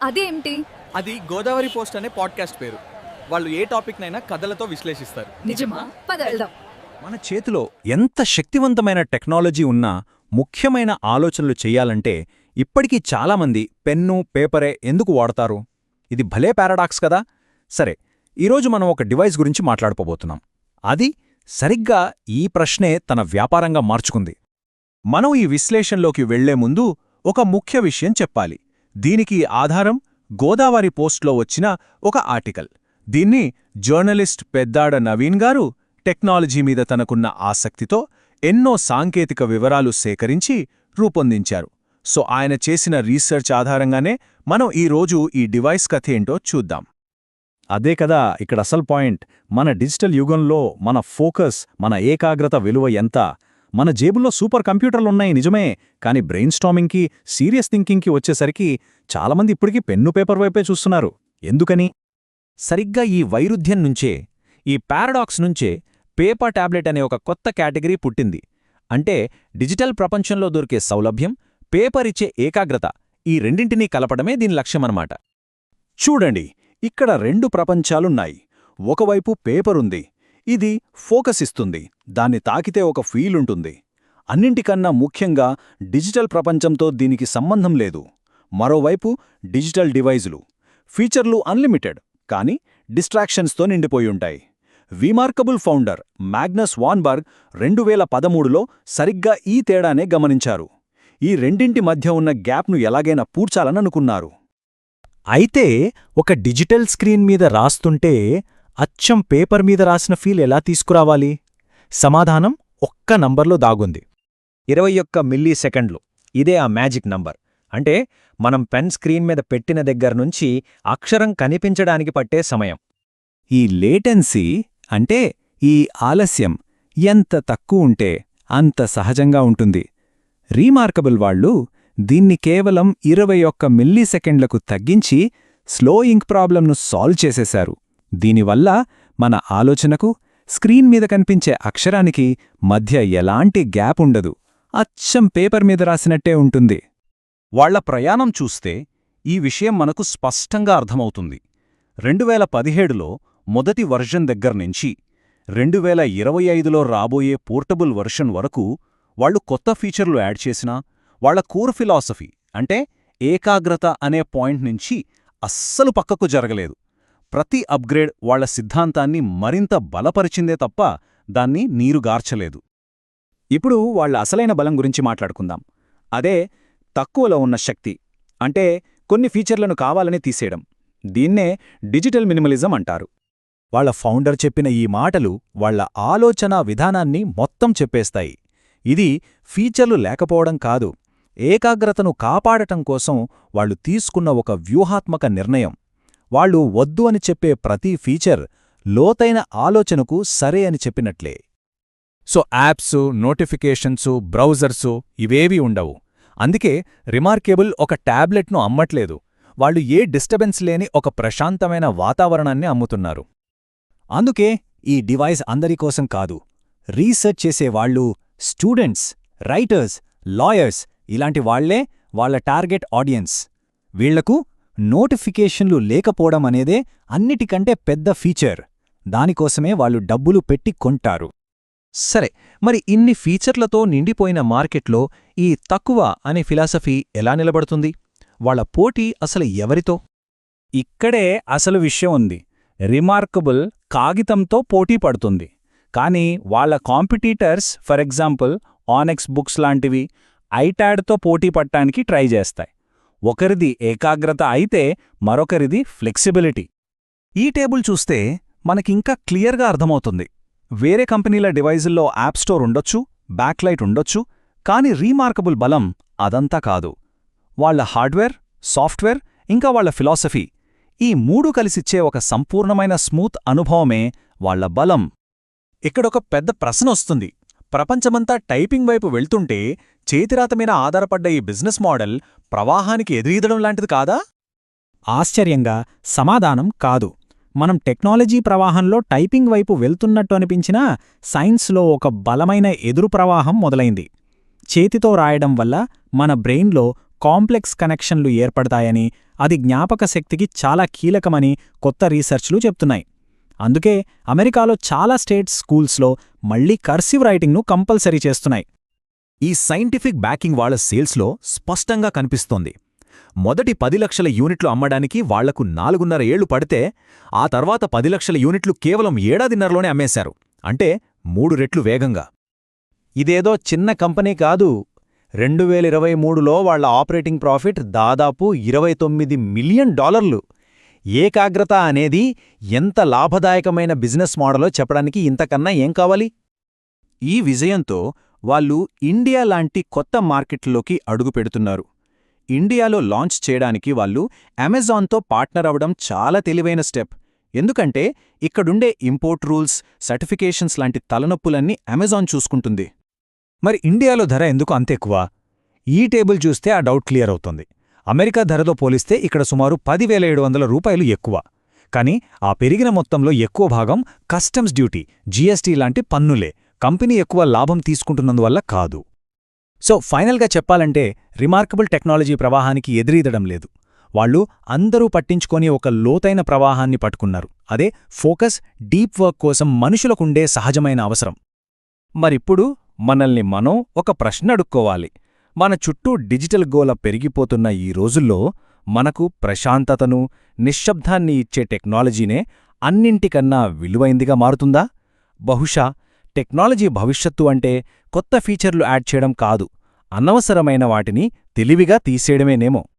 అదేంటి? అది గోదావరి పోస్ట్ అనే పాడ్కాస్ట్ పేరు. వాళ్ళు ఏ టాపిక్నైనా కథలతో విశ్లేషిస్తారు. నిజమా? పద వెళ్దాం. మన చేతిలో ఎంత శక్తివంతమైన టెక్నాలజీ ఉన్నా ముఖ్యమైన ఆలోచనలు చెయ్యాలంటే ఇప్పటికీ చాలామంది పెన్ను, పేపరే ఎందుకు వాడతారు? ఇది భలే పారాడాక్స్ కదా. సరే, ఈరోజు మనం ఒక డివైస్ గురించి మాట్లాడుకోబోతున్నాం. అది సరిగ్గా ఈ ప్రశ్నే తన వ్యాపారంగా మార్చుకుంది. మనం ఈ విశ్లేషణలోకి వెళ్లే ముందు ఒక ముఖ్య విషయం చెప్పాలి. దీనికి ఆధారం గోదావరి పోస్ట్లో వచ్చిన ఒక ఆర్టికల్. దీన్ని జర్నలిస్ట్ పెద్దాడ నవీన్ గారు టెక్నాలజీ మీద తనకున్న ఆసక్తితో ఎన్నో సాంకేతిక వివరాలు సేకరించి రూపొందించారు. సో ఆయన చేసిన రీసెర్చ్ ఆధారంగానే మనం ఈరోజు ఈ డివైస్ కథేంటో చూద్దాం. అదే కదా ఇక్కడ అసలు పాయింట్. మన డిజిటల్ యుగంలో మన ఫోకస్, మన ఏకాగ్రత విలువ ఎంత? మన జేబుల్లో సూపర్ కంప్యూటర్లున్నాయి నిజమే, కానీ బ్రెయిన్ స్టామింగ్కి, సీరియస్ థింకింగ్కి వచ్చేసరికి చాలామంది ఇప్పటికీ పెన్ను పేపర్ వైపే చూస్తున్నారు. ఎందుకని? సరిగ్గా ఈ వైరుధ్యం నుంచే, ఈ పారాడాక్స్ నుంచే పేపర్ టాబ్లెట్ అనే ఒక కొత్త కేటగిరీ పుట్టింది. అంటే డిజిటల్ ప్రపంచంలో దొరికే సౌలభ్యం, పేపర్ ఇచ్చే ఏకాగ్రత, ఈ రెండింటినీ కలపడమే దీని లక్ష్యమన్నమాట. చూడండి, ఇక్కడ రెండు ప్రపంచాలున్నాయి. ఒకవైపు పేపరుంది. ఇది ఫోకస్ ఇస్తుంది, దాన్ని తాకితే ఒక ఫీల్ ఉంటుంది. అన్నింటికన్నా ముఖ్యంగా డిజిటల్ ప్రపంచంతో దీనికి సంబంధం లేదు. మరోవైపు డిజిటల్ డివైజులు. ఫీచర్లు అన్లిమిటెడ్, కానీ డిస్ట్రాక్షన్స్తో నిండిపోయుంటాయి. రీమార్కబుల్ ఫౌండర్ మ్యాగ్నస్ వాన్బర్గ్ 2013లో సరిగ్గా ఈ తేడానే గమనించారు. ఈ రెండింటి మధ్య ఉన్న గ్యాప్ను ఎలాగైనా పూడ్చాలననుకున్నారు. అయితే ఒక డిజిటల్ స్క్రీన్ మీద రాస్తుంటే అచ్చం పేపర్ మీద రాసిన ఫీల్ ఎలా తీసుకురావాలి? సమాధానం ఒక్క నంబర్లో దాగుంది. 21 మిల్లీసెకండ్లు. ఇదే ఆ మ్యాజిక్ నంబర్. అంటే మనం పెన్ స్క్రీన్ మీద పెట్టిన దగ్గర్నుంచి అక్షరం కనిపించడానికి పట్టే సమయం. ఈ లేటెన్సీ అంటే ఈ ఆలస్యం ఎంత తక్కువుంటే అంత సహజంగా ఉంటుంది. రీమార్కబుల్ వాళ్ళు దీన్ని కేవలం 21 మిల్లీసెకండ్లకు తగ్గించి స్లో ఇంక్ ప్రాబ్లంను సాల్వ్ చేసేశారు. దీనివల్ల మన ఆలోచనకు, స్క్రీన్ మీద కనిపించే అక్షరానికి మధ్య ఎలాంటి గ్యాప్ ఉండదు. అచ్చం పేపర్ మీద రాసినట్టే ఉంటుంది. వాళ్ల ప్రయాణం చూస్తే ఈ విషయం మనకు స్పష్టంగా అర్థమవుతుంది. 2017లో మొదటి వర్షన్ దగ్గర్నుంచి 2025లో రాబోయే పోర్టబుల్ వర్షన్ వరకు వాళ్లు కొత్త ఫీచర్లు యాడ్ చేసినా, వాళ్ల కోర్ ఫిలాసఫీ అంటే ఏకాగ్రత అనే పాయింట్ నుంచి అస్సలు పక్కకు జరగలేదు. ప్రతి అప్గ్రేడ్ వాళ్ల సిద్ధాంతాన్ని మరింత బలపరిచిందే తప్ప దాన్ని నీరుగార్చలేదు. ఇప్పుడు వాళ్ల అసలైన బలం గురించి మాట్లాడుకుందాం. అదే తక్కువలో ఉన్న శక్తి. అంటే కొన్ని ఫీచర్లను కావాలని తీసేయడం. దీన్నే డిజిటల్ మినిమలిజం అంటారు. వాళ్ల ఫౌండర్ చెప్పిన ఈ మాటలు వాళ్ల ఆలోచనా విధానాన్ని మొత్తం చెప్పేస్తాయి. ఇది ఫీచర్లు లేకపోవడం కాదు, ఏకాగ్రతను కాపాడటం కోసం వాళ్లు తీసుకున్న ఒక వ్యూహాత్మక నిర్ణయం. వాళ్లు వద్దు అని చెప్పే ప్రతి ఫీచర్ లోతైన ఆలోచనకు సరే అని చెప్పినట్లే. సో యాప్సు, నోటిఫికేషన్సు, బ్రౌజర్సు ఇవేవీ ఉండవు. అందుకే రిమార్కేబుల్ ఒక టాబ్లెట్ను అమ్మట్లేదు. వాళ్లు ఏ డిస్టర్బెన్స్ లేని ఒక ప్రశాంతమైన వాతావరణాన్ని అమ్ముతున్నారు. అందుకే ఈ డివైస్ అందరికోసం కాదు. రీసెర్చ్ చేసేవాళ్లు, స్టూడెంట్స్, రైటర్స్, లాయర్స్ ఇలాంటి వాళ్లే వాళ్ల టార్గెట్ ఆడియన్స్. వీళ్లకు నోటిఫికేషన్లు లేకపోవడం అనేదే అన్నిటికంటే పెద్ద ఫీచర్. దానికోసమే వాళ్లు డబ్బులు పెట్టి కొంటారు. సరే, మరి ఇన్ని ఫీచర్లతో నిండిపోయిన మార్కెట్లో ఈ తక్కువ అనే ఫిలాసఫీ ఎలా నిలబడుతుంది? వాళ్ల పోటీ అసలు ఎవరితో? ఇక్కడే అసలు విషయం ఉంది. రిమార్కబుల్ కాగితంతో పోటీ పడుతుంది. కానీ వాళ్ల కాంపిటీటర్స్, ఫర్ ఎగ్జాంపుల్ ఆనెక్స్ బుక్స్ లాంటివి, ఐప్యాడ్తో పోటీ పడటానికి ట్రై చేస్తాయి. ఒకరిది ఏకాగ్రత అయితే మరొకరిది ఫ్లెక్సిబిలిటీ. ఈ టేబుల్ చూస్తే మనకింకా క్లియర్గా అర్థమవుతుంది. వేరే కంపెనీల డివైజుల్లో యాప్ స్టోర్ ఉండొచ్చు, బ్యాక్లైట్ ఉండొచ్చు, కానీ రీమార్కబుల్ బలం అదంతా కాదు. వాళ్ల హార్డ్వేర్, సాఫ్ట్వేర్, ఇంకా వాళ్ల ఫిలాసఫీ, ఈ మూడు కలిసిచ్చే ఒక సంపూర్ణమైన స్మూత్ అనుభవమే వాళ్ల బలం. ఇక్కడొక పెద్ద ప్రశ్నొస్తుంది. ప్రపంచమంతా టైపింగ్ వైపు వెళ్తుంటే చేతిరాత మీద ఆధారపడ్డ ఈ బిజినెస్ మోడల్ ప్రవాహానికి ఎదురీదడం లాంటిది కాదా? ఆశ్చర్యంగా సమాధానం కాదు. మనం టెక్నాలజీ ప్రవాహంలో టైపింగ్ వైపు వెళ్తున్నట్టు అనిపించినా సైన్స్లో ఒక బలమైన ఎదురు ప్రవాహం మొదలైంది. చేతితో రాయడం వల్ల మన బ్రెయిన్లో కాంప్లెక్స్ కనెక్షన్లు ఏర్పడతాయని, అది జ్ఞాపక శక్తికి చాలా కీలకమని కొత్త రీసెర్చ్లు చెప్తున్నాయి. అందుకే అమెరికాలో చాలా స్టేట్స్ స్కూల్స్లో మళ్లీ కర్సివ్ రైటింగ్ను కంపల్సరీ చేస్తున్నాయి. ఈ సైంటిఫిక్ బ్యాకింగ్ వాళ్ల సేల్స్లో స్పష్టంగా కనిపిస్తోంది. మొదటి 10 లక్షల యూనిట్లు అమ్మడానికి వాళ్లకు 4.5 ఏళ్లు పడితే, ఆ తర్వాత 10 లక్షల యూనిట్లు కేవలం ఏడాదిన్నరలోనే అమ్మేశారు. అంటే 3 రెట్లు వేగంగా. ఇదేదో చిన్న కంపెనీ కాదు. 2023లో వాళ్ల ఆపరేటింగ్ ప్రాఫిట్ దాదాపు $29 మిలియన్. ఏకాగ్రత అనేది ఎంత లాభదాయకమైన బిజినెస్ మోడలో చెప్పడానికి ఇంతకన్నా ఏం కావాలి? ఈ విజయంతో వాళ్ళు ఇండియా లాంటి కొత్త మార్కెట్లోకి అడుగుపెడుతున్నారు. ఇండియాలో లాంచ్ చేయడానికి వాళ్ళు అమెజాన్తో పార్ట్నర్ అవ్వడం చాలా తెలివైన స్టెప్. ఎందుకంటే ఇక్కడుండే ఇంపోర్ట్ రూల్స్, సర్టిఫికేషన్స్ లాంటి తలనొప్పులన్నీ అమెజాన్ చూసుకుంటుంది. మరి ఇండియాలో ధర ఎందుకు అంతెక్కువ? ఈ టేబుల్ చూస్తే ఆ డౌట్ క్లియర్ అవుతుంది. అమెరికా ధరతో పోలిస్తే ఇక్కడ సుమారు $10,700 ఎక్కువ. కానీ ఆ పెరిగిన మొత్తంలో ఎక్కువ భాగం కస్టమ్స్ డ్యూటీ, జీఎస్టీ లాంటి పన్నులే. కంపెనీ ఎక్కువ లాభం తీసుకుంటున్నందువల్ల కాదు. సో ఫైనల్గా చెప్పాలంటే రిమార్కబుల్ టెక్నాలజీ ప్రవాహానికి ఎదురీదడం లేదు. వాళ్ళు అందరూ పట్టించుకొని ఒక లోతైన ప్రవాహాన్ని పట్టుకున్నారు. అదే ఫోకస్, డీప్ వర్క్ కోసం మనుషులకుండే సహజమైన అవసరం. మరిప్పుడు మనల్ని మనం ఒక ప్రశ్న అడుక్కోవాలి. మన చుట్టూ డిజిటల్ గోల పెరిగిపోతున్న ఈ రోజుల్లో మనకు ప్రశాంతతను, నిశ్శబ్దాన్ని ఇచ్చే టెక్నాలజీనే అన్నింటికన్నా విలువైందిగా మారుతుందా? బహుశా టెక్నాలజీ భవిష్యత్తు అంటే కొత్త ఫీచర్లు యాడ్ చేయడం కాదు, అనవసరమైన వాటిని తెలివిగా తీసేయడమేనేమో.